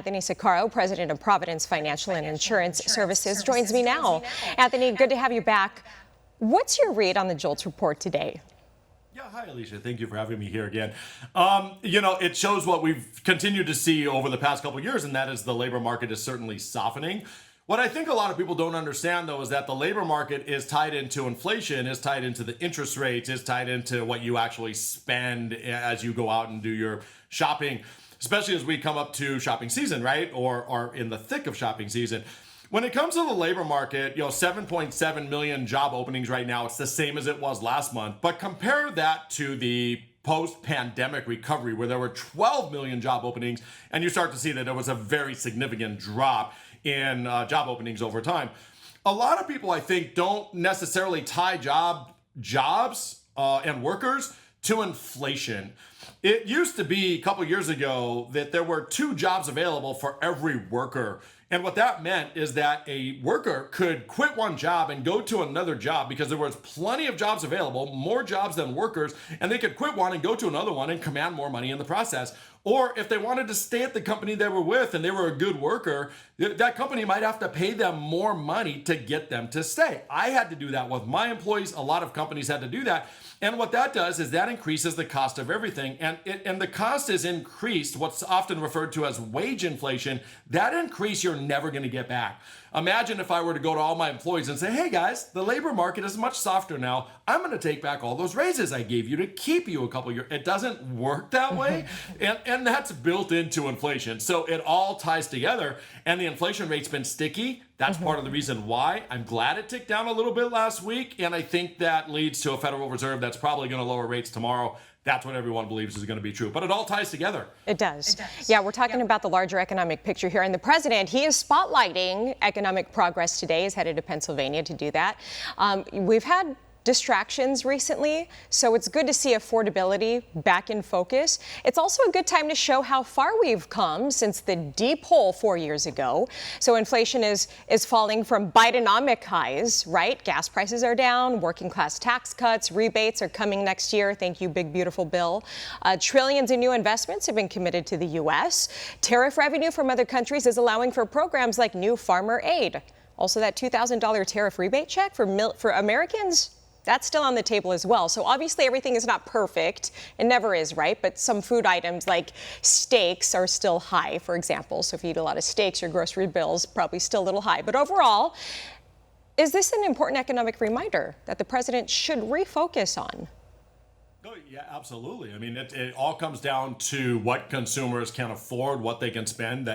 Anthony Saccaro, president of Providence Financial and Insurance Services, joins me now. Anthony, good to have you back. What's your read on the JOLTS report today? Yeah, hi, Alicia. Thank you for having me here again. It shows what we've continued to see over the past couple of years, and that is the labor market is certainly softening. What I think a lot of people don't understand, though, is that the labor market is tied into inflation, is tied into the interest rates, is tied into what you actually spend as you go out and do your shopping, especially as we come up to shopping season, right? Or are in the thick of shopping season. When it comes to the labor market, 7.7 million job openings right now. It's the same as it was last month. But compare that to the post-pandemic recovery where there were 12 million job openings, and you start to see that there was a very significant drop in job openings over time. A lot of people, I think, don't necessarily tie jobs and workers to inflation. It used to be a couple years ago that there were 2 jobs available for every worker. And what that meant is that a worker could quit one job and go to another job because there was plenty of jobs available, more jobs than workers, and they could quit one and go to another one and command more money in the process. Or if they wanted to stay at the company they were with and they were a good worker, that company might have to pay them more money to get them to stay. I had to do that with my employees. A lot of companies had to do that. And what that does is that increases the cost of everything. And the cost is increased, what's often referred to as wage inflation. That increase you're never going to get back. Imagine if I were to go to all my employees and say, hey guys, the labor market is much softer now. I'm going to take back all those raises I gave you to keep you a couple years. It doesn't work that way. And that's built into inflation. So it all ties together. And the inflation rate's been sticky. That's part of the reason why. I'm glad it ticked down a little bit last week. And I think that leads to a Federal Reserve that's probably going to lower rates tomorrow. That's what everyone believes is going to be true. But it all ties together. It does. Yeah, we're talking about the larger economic picture here. And the president, he is spotlighting economic progress today. He's headed to Pennsylvania to do that. We've had distractions recently, so it's good to see affordability back in focus. It's also a good time to show how far we've come since the deep hole 4 years ago. So inflation is falling from Bidenomic highs, right? Gas prices are down, working class tax cuts, rebates are coming next year. Thank you, big, beautiful bill. Trillions in new investments have been committed to the U.S. Tariff revenue from other countries is allowing for programs like new farmer aid. Also, that $2,000 tariff rebate check for Americans, that's still on the table as well. So obviously everything is not perfect. It never is, right? But some food items like steaks are still high, for example. So if you eat a lot of steaks, your grocery bill's probably still a little high. But overall, is this an important economic reminder that the president should refocus on? Oh, yeah, absolutely. I mean, it all comes down to what consumers can afford, what they can spend.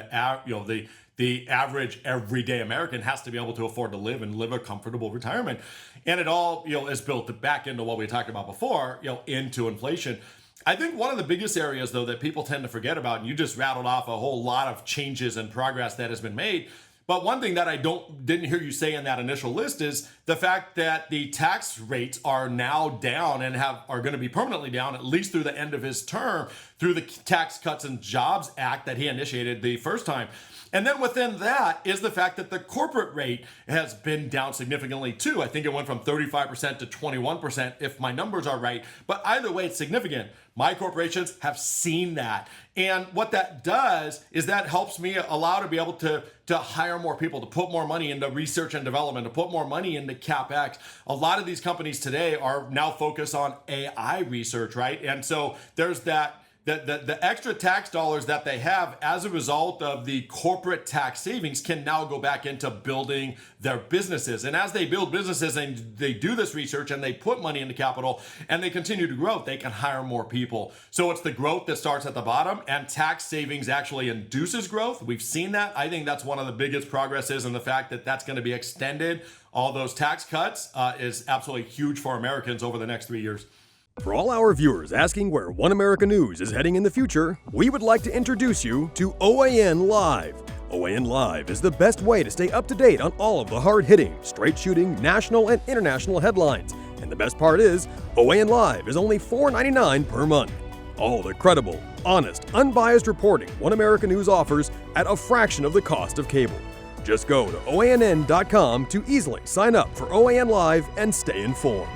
The average everyday American has to be able to afford to live and live a comfortable retirement. And it all, is built back into what we talked about before, into inflation. I think one of the biggest areas, though, that people tend to forget about, and you just rattled off a whole lot of changes and progress that has been made. But one thing that I didn't hear you say in that initial list is the fact that the tax rates are now down and are going to be permanently down, at least through the end of his term, through the Tax Cuts and Jobs Act that he initiated the first time. And then within that is the fact that the corporate rate has been down significantly too. I think it went from 35% to 21%, if my numbers are right. But either way, it's significant. My corporations have seen that. And what that does is that helps me allow to be able to hire more people, to put more money into research and development, to put more money into CapEx. A lot of these companies today are now focused on AI research, right? And so there's that. The extra tax dollars that they have as a result of the corporate tax savings can now go back into building their businesses. And as they build businesses and they do this research and they put money into capital and they continue to grow, they can hire more people. So it's the growth that starts at the bottom, and tax savings actually induces growth. We've seen that. I think that's one of the biggest progresses, and the fact that that's going to be extended, all those tax cuts, is absolutely huge for Americans over the next 3 years. For all our viewers asking where One America News is heading in the future, we would like to introduce you to OAN Live. OAN Live is the best way to stay up to date on all of the hard-hitting, straight-shooting, national and international headlines. And the best part is, OAN Live is only $4.99 per month. All the credible, honest, unbiased reporting One America News offers at a fraction of the cost of cable. Just go to OANN.com to easily sign up for OAN Live and stay informed.